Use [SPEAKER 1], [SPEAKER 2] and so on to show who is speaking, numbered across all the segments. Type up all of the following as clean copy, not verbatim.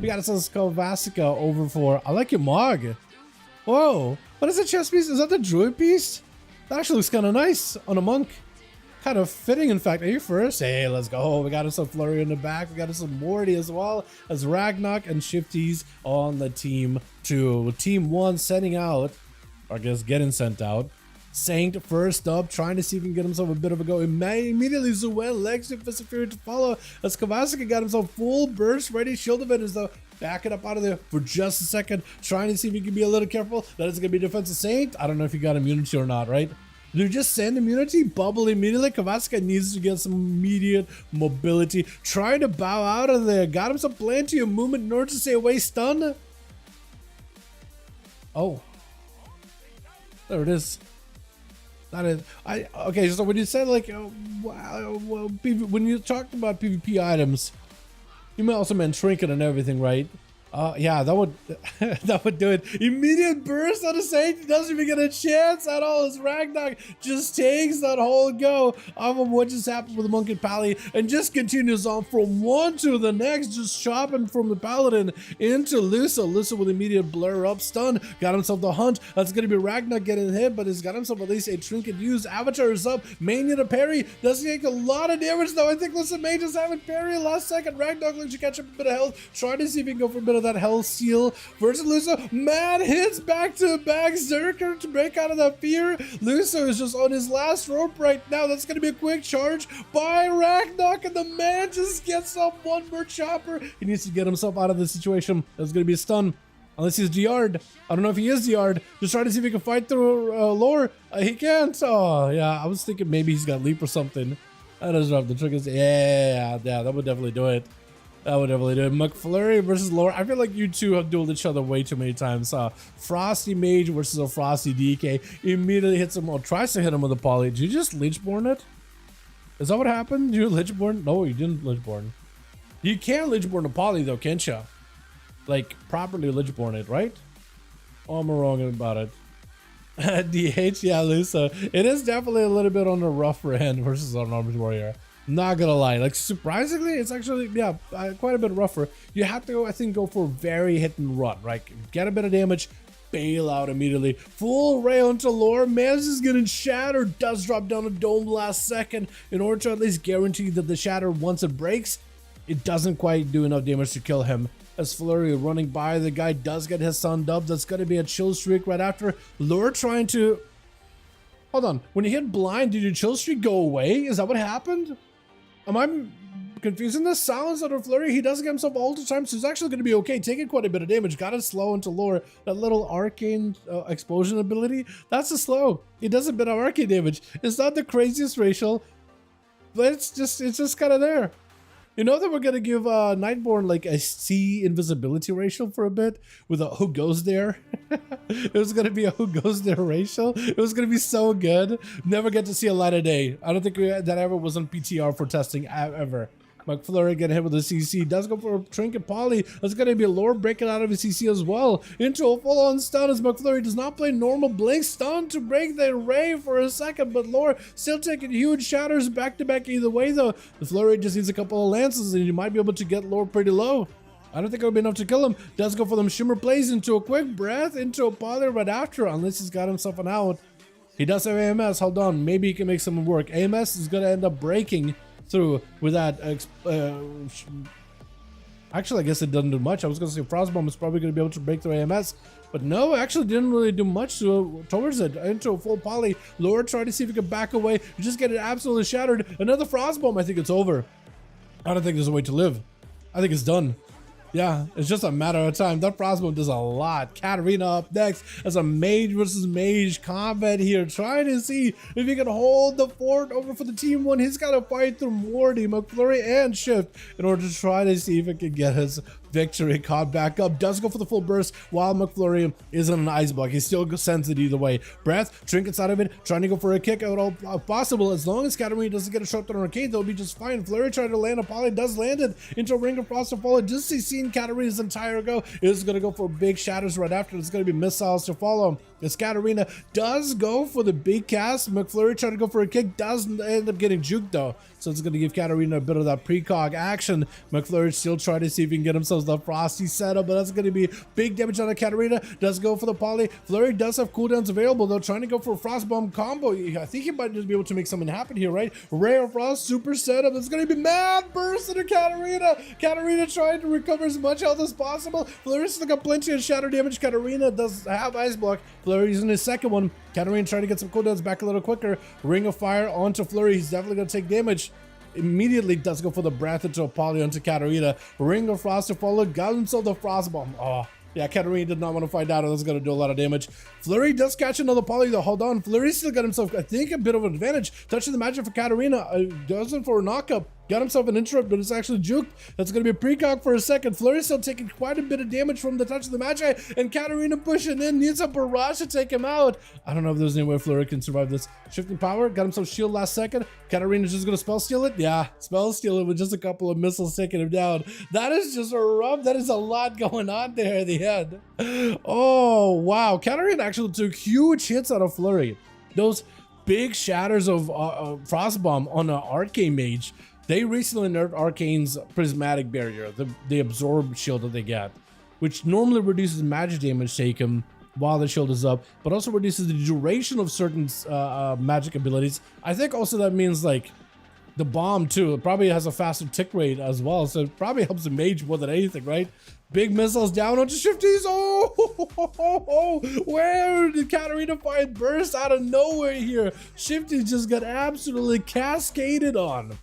[SPEAKER 1] We got ourselves Kovacica over for, I like your Mog. Whoa, what is the chest piece? Is that the druid piece? That actually looks kind of nice on a monk. Kind of fitting, in fact. Are you first? Hey, let's go. We got us some Flurry in the back. We got us some Morty as well as Ragnarok and Shifties on the team 2. Team 1 sending out, or I guess getting sent out. Saint first up, trying to see if he can get himself a bit of a go. Immediately Zuen, Lex, Fist of Fury to follow as Kovacic got himself full burst ready. Shield defenders though, backing up out of there for just a second, trying to see if he can be a little careful. That is going to be defensive Saint. I don't know if he got immunity or not, right? Do just send immunity, bubble immediately. Kovacic needs to get some immediate mobility. Trying to bow out of there. Got him some plenty of movement in order to stay away. Stun. Oh. There it is. That is. Okay, so when you said like, when you talked about PvP items, you also meant trinket and everything, right? Yeah, that would that would do it. Immediate burst on the Saint. He doesn't even get a chance at all as Ragnarok just takes that whole go off of what just happened with the Monk and Pally and just continues on from one to the next, just chopping from the Paladin into Lusa. Lusa with immediate blur up, stun, got himself the hunt. That's going to be Ragnarok getting hit, but he's got himself at least a trinket used. Avatar is up, Mania to parry. Does take a lot of damage though. I think Lusa may just have it parry last second. Ragnarok looks to catch up a bit of health, trying to see if he can go for a bit of that health seal versus Lusa. Mad hits back to back. Zerker to break out of that fear. Lusa is just on his last rope right now. That's going to be a quick charge by Ragnarok, and the man just gets up one more chopper. He needs to get himself out of this situation. That's going to be a stun. Unless he's DR'd. I don't know if he is DR'd. Just trying to see if he can fight through lore. He can't. Oh, yeah. I was thinking maybe he's got leap or something. That doesn't have the triggers. Yeah, that would definitely do it. That would definitely do it. McFlurry versus Lore. I feel like you two have dueled each other way too many times. Frosty Mage versus a Frosty DK. Immediately hits him, or tries to hit him with a poly. Did you just Lichborn it? Is that what happened? You Lichborn? No, you didn't Lichborn. You can Lichborn a poly though, can't you? Like, properly Lichborn it, right? Oh, I'm wrong about it. DH, yeah, Lusa. It is definitely a little bit on the rougher end versus an Armored Warrior. Not gonna lie, like surprisingly, it's actually, yeah, quite a bit rougher. You have to go, I think, go for very hit and run, right? Get a bit of damage, bail out immediately. Full rail into Lore. Mans is getting shattered, does drop down a dome last second in order to at least guarantee that the shatter, once it breaks, it doesn't quite do enough damage to kill him. As Flurry running by, the guy does get his sun dubbed. That's gonna be a chill streak right after. Lure trying to, hold on, when you hit blind, did your chill streak go away? Is that what happened? Am I confusing this? Silence under Flurry, he does get himself ult time, so he's actually going to be okay, taking quite a bit of damage. Got to slow into Lore. That little arcane explosion ability, that's a slow. It does a bit of arcane damage. It's not the craziest racial, but it's just kind of there. You know that we're going to give Nightborn like a C invisibility racial for a bit with a who goes there? It was going to be a who goes there racial. It was going to be so good. Never get to see a light of day. I don't think that ever was on PTR for testing ever. McFlurry getting hit with a CC. Does go for a trinket poly. That's going to be a Lore breaking out of his CC as well. Into a full-on stun as McFlurry does not play normal blink. Stun to break the array for a second, but Lore still taking huge shatters back-to-back either way though. The Flurry just needs a couple of lances and you might be able to get Lore pretty low. I don't think it would be enough to kill him. Does go for them Shimmer plays into a quick breath, into a poly right after, unless he's got himself an out. He does have AMS. Hold on. Maybe he can make something work. AMS is going to end up breaking through with that. Actually, I guess it doesn't do much. I was going to say Frostbomb is probably going to be able to break through AMS, but no, actually didn't really do much towards it. Into a full poly. Lore tried to see if he could back away. You just get it absolutely shattered. Another Frostbomb. I think it's over. I don't think there's a way to live. I think it's done. Yeah, it's just a matter of time. That Frostbomb does a lot. Katarina up next as a mage versus mage combat here. Trying to see if he can hold the fort over for the team 1. He's got to fight through Morty, McFlurry, and Shift in order to try to see if he can get his victory caught back up. Does go for the full burst while McFlurry is in an ice block. He still sends it either way. Breath, trinkets out of it, trying to go for a kick out all possible. As long as Katarina doesn't get a shot on arcade, they'll be just fine. Flurry trying to land a poly, does land it into a ring of frost to follow. Just seeing Katarina's entire go is going to go for big shatters right after. It's going to be missiles to follow. As Katarina does go for the big cast, McFlurry trying to go for a kick, does end up getting juked though. So it's going to give Katarina a bit of that precog action. McFlurry still trying to see if he can get himself the Frosty setup, but that's going to be big damage on the Katarina. Does go for the poly. Flurry does have cooldowns available though, trying to go for a Frost Bomb combo. I think he might just be able to make something happen here, right? Ray of Frost, super setup. It's going to be mad burst into Katarina. Katarina trying to recover as much health as possible. Flurry still got plenty of shatter damage. Katarina does have Ice Block. Flurry using his second one. Katarina trying to get some cooldowns back a little quicker. Ring of Fire onto Flurry. He's definitely going to take damage. Immediately does go for the breath into a poly onto Katarina. Ring of Frost to follow. Got himself the Frost Bomb. Oh, yeah, Katarina did not want to find out. That's going to do a lot of damage. Flurry does catch another poly though. Hold on. Flurry still got himself, I think, a bit of an advantage. Touching the magic for Katarina. Doesn't for a knockup. Got himself an interrupt, but it's actually juked. That's going to be a precog for a second. Flurry still taking quite a bit of damage from the touch of the Magi, and Katarina pushing in, needs a barrage to take him out. I don't know if there's any way Flurry can survive this. Shifting power, got himself shield last second. Katarina's just going to spell steal it. Yeah, spell steal it with just a couple of missiles taking him down. That is just a rough, that is a lot going on there at the end. Oh, wow. Katarina actually took huge hits out of Flurry. Those big shatters of Frost Bomb on an Arcane Mage. They recently nerfed Arcane's Prismatic Barrier, the absorb shield that they get, which normally reduces magic damage taken while the shield is up, but also reduces the duration of certain magic abilities. I think also that means like the bomb too. It probably has a faster tick rate as well, so it probably helps the mage more than anything, right? Big missiles down onto Shifties. Oh, where did Katarina find burst out of nowhere here? Shifties just got absolutely cascaded on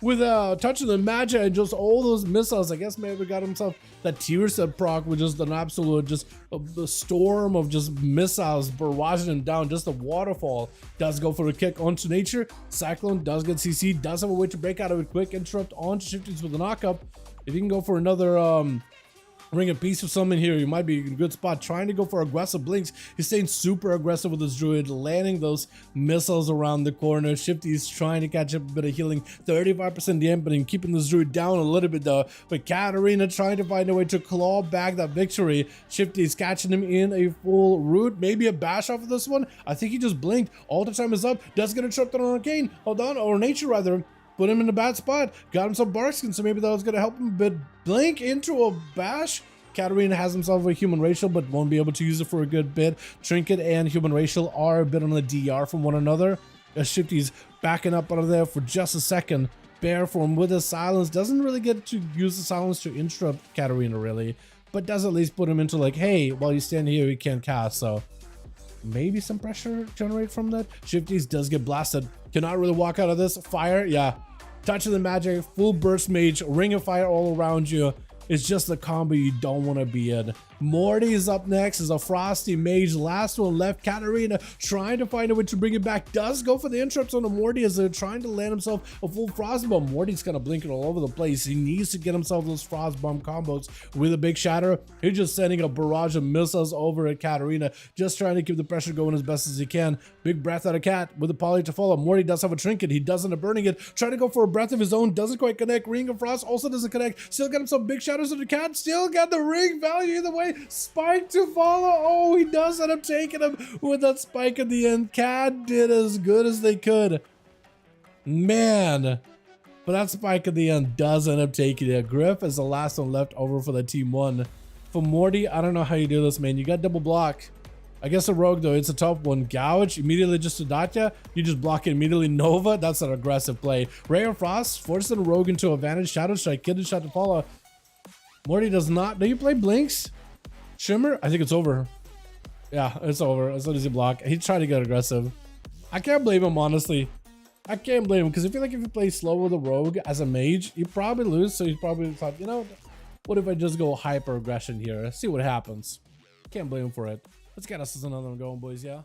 [SPEAKER 1] with a touch of the Magi and just all those missiles. I guess maybe got himself that tier set proc with just an absolute, just a storm of just missiles barraging him down. Just a waterfall. Does go for a kick onto nature. Cyclone does get CC, does have a way to break out of it quick. Interrupt onto Shifties with a knockup. If you can go for another Ring a piece of something here, you might be in a good spot. Trying to go for aggressive blinks. He's staying super aggressive with his druid, landing those missiles around the corner. Shifty's trying to catch up a bit of healing. 35% dampening, keeping this druid down a little bit though. But Katarina trying to find a way to claw back that victory. Shifty's catching him in a full root. Maybe a bash off of this one. I think he just blinked. All the time is up. Does get interrupted on Arcane. Hold on, or Nature rather. Put him in a bad spot. Got him some Barkskin, so maybe that was going to help him. But blink into a bash. Katarina has himself a human racial, but won't be able to use it for a good bit. Trinket and human racial are a bit on the DR from one another. As Shifty's backing up out of there for just a second. Bear form with his silence. Doesn't really get to use the silence to interrupt Katarina really. But does at least put him into like, hey, while you stand here, you can't cast. So maybe some pressure generate from that. Shifties does get blasted. Cannot really walk out of this. Fire, yeah. Touch of the magic, full burst mage, ring of fire all around you. It's just the combo you don't want to be in. Morty is up next as a Frosty Mage. Last one left. Katarina trying to find a way to bring it back. Does go for the interrupts on the Morty as they're trying to land himself a full Frost Bomb. Morty's kind of blinking all over the place. He needs to get himself those Frost Bomb combos with a big shatter. He's just sending a barrage of missiles over at Katarina. Just trying to keep the pressure going as best as he can. Big breath out of Cat with a poly to follow. Morty does have a trinket. He does end up burning it. Trying to go for a breath of his own. Doesn't quite connect. Ring of Frost also doesn't connect. Still got himself big shatters of the Cat. Still got the ring value either way. Spike to follow. Oh, he does end up taking him with that spike at the end. Cat did as good as they could. Man. But that spike at the end does end up taking it. Griff is the last one left over for the team one. For Morty, I don't know how you do this, man. You got double block. I guess a rogue though, it's a tough one. Gouge, immediately just to Datya. You just block it immediately. Nova, that's an aggressive play. Ray of Frost, forcing a rogue into advantage. Shadow Strike, Kid shot to follow. Morty does not. Do you play Blinks? Shimmer? I think it's over. Yeah, it's over. As soon as he block. He tried to get aggressive. I can't blame him, honestly. I can't blame him because I feel like if you play slow with a rogue as a mage, you probably lose. So he probably thought, you know, what if I just go hyper aggression here? See what happens. Can't blame him for it. Let's get us another one going, boys, yeah?